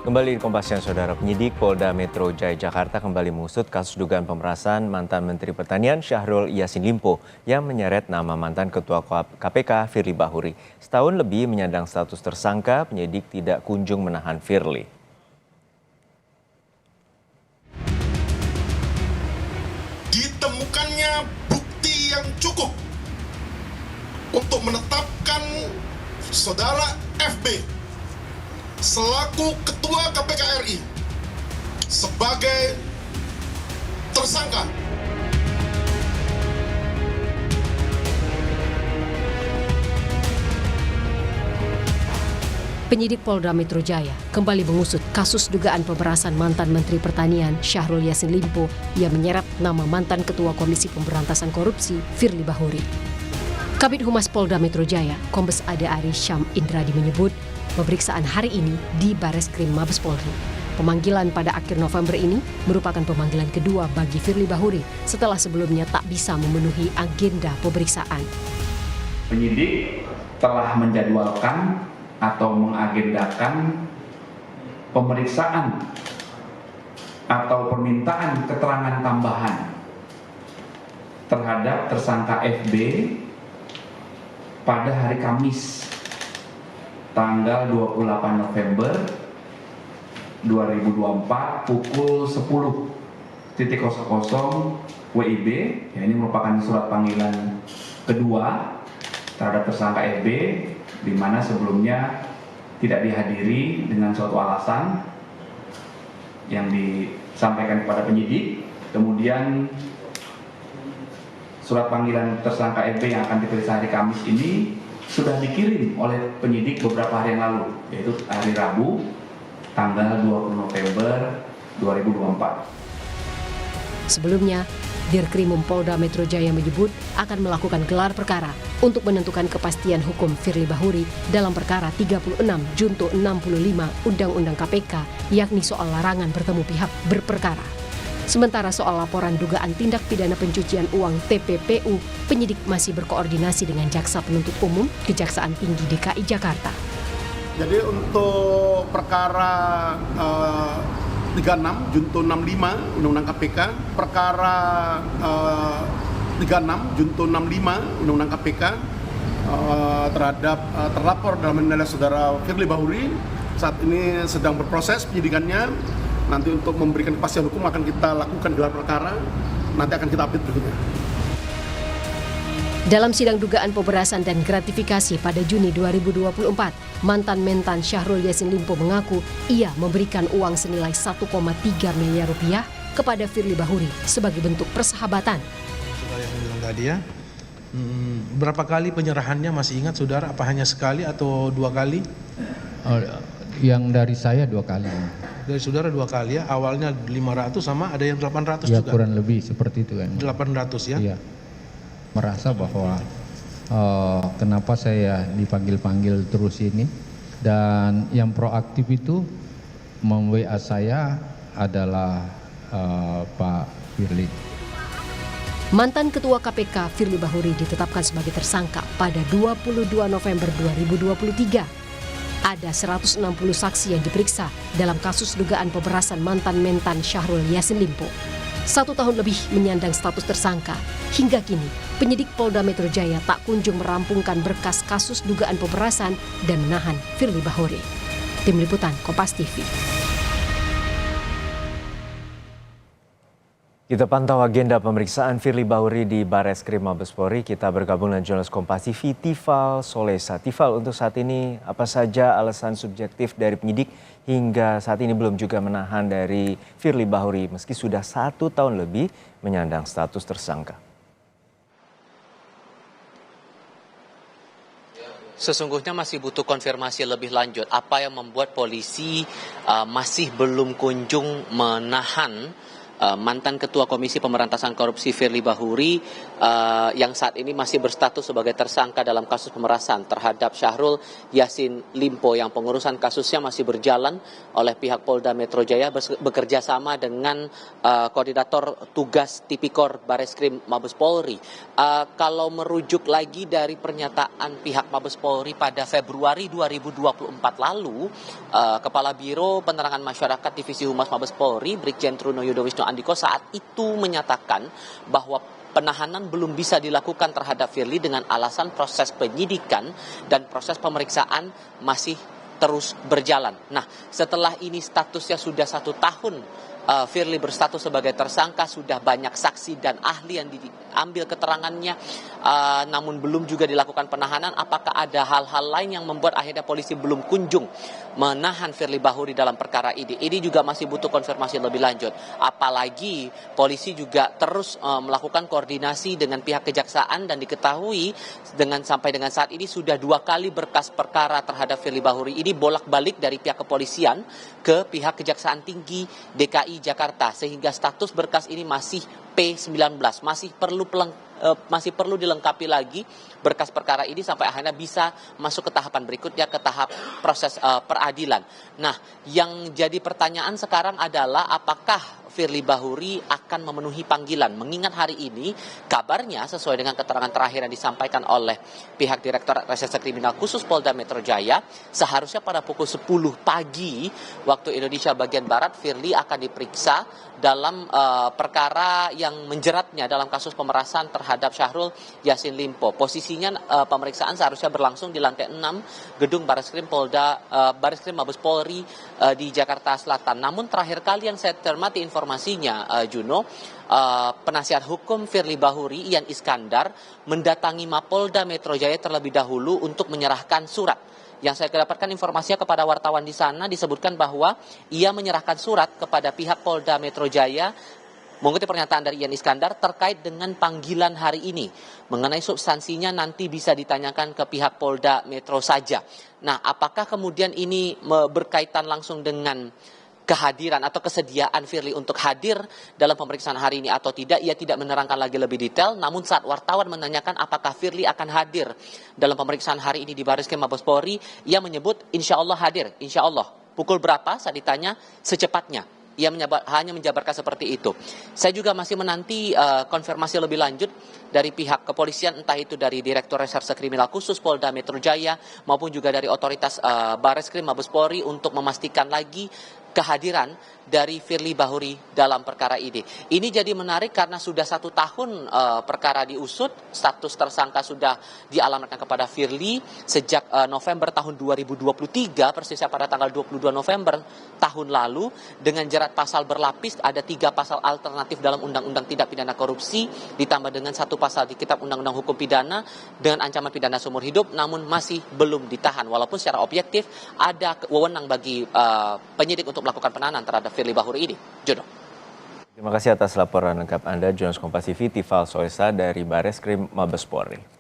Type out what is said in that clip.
Kembali di Kompas Siang, Saudara. Penyidik Polda Metro Jaya Jakarta kembali mengusut kasus dugaan pemerasan mantan Menteri Pertanian Syahrul Yassin Limpo yang menyeret nama mantan Ketua KPK Firly Bahuri. Setahun lebih menyandang status tersangka, penyidik tidak kunjung menahan Firly. Ditemukannya bukti yang cukup untuk menetapkan saudara FB selaku Ketua KPK RI sebagai tersangka. Penyidik Polda Metro Jaya kembali mengusut kasus dugaan pemerasan mantan Menteri Pertanian Syahrul Yassin Limpo yang menyeret nama mantan Ketua Komisi Pemberantasan Korupsi Firly Bahuri. Kabid Humas Polda Metro Jaya, Kombes Ada Ari Syam Indradi menyebut, pemeriksaan hari ini di Bareskrim Mabes Polri. Pemanggilan pada akhir November ini merupakan pemanggilan kedua bagi Firly Bahuri setelah sebelumnya tak bisa memenuhi agenda pemeriksaan. Penyidik telah menjadwalkan atau mengagendakan pemeriksaan atau permintaan keterangan tambahan terhadap tersangka FB pada hari Kamis tanggal 28 November 2024 pukul 10.00 WIB. Ya, ini merupakan surat panggilan kedua terhadap tersangka FB, di mana sebelumnya tidak dihadiri dengan suatu alasan yang disampaikan kepada penyidik. Kemudian surat panggilan tersangka FB yang akan diperiksa hari Kamis ini sudah dikirim oleh penyidik beberapa hari yang lalu, yaitu hari Rabu, tanggal 20 November 2024. Sebelumnya, Dirkrimum Polda Metro Jaya menyebut akan melakukan gelar perkara untuk menentukan kepastian hukum Firly Bahuri dalam perkara 36 Junto 65 Undang-Undang KPK, yakni soal larangan bertemu pihak berperkara. Sementara soal laporan dugaan tindak pidana pencucian uang TPPU, penyidik masih berkoordinasi dengan Jaksa Penuntut Umum Kejaksaan Tinggi DKI Jakarta. Jadi untuk perkara 36 Junto 65 Undang-Undang KPK, perkara 36 Junto 65 Undang-Undang KPK terhadap terlapor dalam adalah saudara Firly Bahuri saat ini sedang berproses penyidikannya. Nanti untuk memberikan kepastian hukum akan kita lakukan gelar perkara, nanti akan kita update berikutnya. Dalam sidang dugaan pemerasan dan gratifikasi pada Juni 2024, mantan Mentan Syahrul Yassin Limpo mengaku ia memberikan uang senilai 1,3 miliar rupiah kepada Firly Bahuri sebagai bentuk persahabatan. Saudara yang bilang tadi ya, berapa kali penyerahannya masih ingat saudara? Apa hanya sekali atau dua kali? Yang dari saya 2 kali. Dari saudara 2 kali ya, awalnya 500 sama ada yang 800 ya, juga? Kurang lebih seperti itu kan. 800 ya? Iya. Merasa bahwa kenapa saya dipanggil-panggil terus ini, dan yang proaktif itu mem-WA saya adalah Pak Firly. Mantan Ketua KPK Firly Bahuri ditetapkan sebagai tersangka pada 22 November 2023. Ada 160 saksi yang diperiksa dalam kasus dugaan pemerasan mantan Mentan Syahrul Yassin Limpo. 1 tahun lebih menyandang status tersangka. Hingga kini, penyidik Polda Metro Jaya tak kunjung merampungkan berkas kasus dugaan pemerasan dan menahan Firly Bahuri. Tim Liputan Kompas TV. Kita pantau agenda pemeriksaan Firly Bahuri di Bareskrim Mabes Polri. Kita bergabung dengan jurnalis Kompas TV, Tifal Solesa. Tifal, untuk saat ini apa saja alasan subjektif dari penyidik hingga saat ini belum juga menahan dari Firly Bahuri meski sudah 1 tahun lebih menyandang status tersangka? Sesungguhnya masih butuh konfirmasi lebih lanjut. Apa yang membuat polisi masih belum kunjung menahan mantan Ketua Komisi Pemberantasan Korupsi Firly Bahuri yang saat ini masih berstatus sebagai tersangka dalam kasus pemerasan terhadap Syahrul Yassin Limpo yang pengurusan kasusnya masih berjalan oleh pihak Polda Metro Jaya bekerja sama dengan koordinator tugas Tipikor Bareskrim Mabes Polri. Kalau merujuk lagi dari pernyataan pihak Mabes Polri pada Februari 2024 lalu, Kepala Biro Penerangan Masyarakat Divisi Humas Mabes Polri Brigjen Truno Yudo Wisnu Andiko saat itu menyatakan bahwa penahanan belum bisa dilakukan terhadap Firly dengan alasan proses penyidikan dan proses pemeriksaan masih terus berjalan. Nah, setelah ini statusnya sudah 1 tahun, Firly berstatus sebagai tersangka, sudah banyak saksi dan ahli yang diambil keterangannya, namun belum juga dilakukan penahanan. Apakah ada hal-hal lain yang membuat akhirnya polisi belum kunjung menahan Firly Bahuri dalam perkara ini? Ini juga masih butuh konfirmasi lebih lanjut. Apalagi polisi juga terus melakukan koordinasi dengan pihak kejaksaan dan diketahui sampai dengan saat ini sudah 2 kali berkas perkara terhadap Firly Bahuri ini bolak-balik dari pihak kepolisian ke pihak Kejaksaan Tinggi DKI Jakarta, sehingga status berkas ini masih P19, masih perlu dilengkapi lagi berkas perkara ini sampai akhirnya bisa masuk ke tahapan berikutnya, ke tahap proses peradilan. Nah, yang jadi pertanyaan sekarang adalah apakah Firly Bahuri akan memenuhi panggilan, mengingat hari ini kabarnya sesuai dengan keterangan terakhir yang disampaikan oleh pihak Direktorat Reserse Kriminal Khusus Polda Metro Jaya, seharusnya pada pukul 10 pagi waktu Indonesia bagian Barat Firly akan diperiksa dalam perkara yang menjeratnya dalam kasus pemerasan terhadap Syahrul Yassin Limpo. Posisinya pemeriksaan seharusnya berlangsung di lantai 6 gedung Bareskrim Mabes Polri di Jakarta Selatan. Namun terakhir kali yang saya cermati informasinya, Juno, penasihat hukum Firly Bahuri Ian Iskandar mendatangi Mapolda Metro Jaya terlebih dahulu untuk menyerahkan surat. Yang saya dapatkan informasinya kepada wartawan di sana disebutkan bahwa ia menyerahkan surat kepada pihak Polda Metro Jaya mengutip pernyataan dari Ian Iskandar terkait dengan panggilan hari ini. Mengenai substansinya nanti bisa ditanyakan ke pihak Polda Metro saja. Nah, apakah kemudian ini berkaitan langsung dengan kehadiran atau kesediaan Firly untuk hadir dalam pemeriksaan hari ini atau tidak, ia tidak menerangkan lagi lebih detail. Namun saat wartawan menanyakan apakah Firly akan hadir dalam pemeriksaan hari ini di Bareskrim Mabes Polri, ia menyebut insya Allah hadir, insya Allah. Pukul berapa saat ditanya? Secepatnya. Ia hanya menjabarkan seperti itu. Saya juga masih menanti konfirmasi lebih lanjut dari pihak kepolisian, entah itu dari Direktur Reserse Kriminal Khusus Polda Metro Jaya maupun juga dari otoritas Bareskrim Mabes Polri untuk memastikan lagi kehadiran dari Firly Bahuri dalam perkara ini. Ini jadi menarik karena sudah 1 tahun perkara diusut, status tersangka sudah dialamatkan kepada Firly sejak November tahun 2023, persisnya pada tanggal 22 November tahun lalu, dengan jerat pasal berlapis, ada 3 pasal alternatif dalam Undang-Undang Tindak Pidana Korupsi, ditambah dengan 1 pasal di Kitab Undang-Undang Hukum Pidana dengan ancaman pidana seumur hidup, namun masih belum ditahan. Walaupun secara objektif ada wewenang bagi penyidik untuk melakukan penahanan terhadap Firly Bahuri ini. Jodoh. Terima kasih atas laporan lengkap Anda, Jurnalis Kompas TV Tifal Soesa dari Bareskrim Mabes Polri.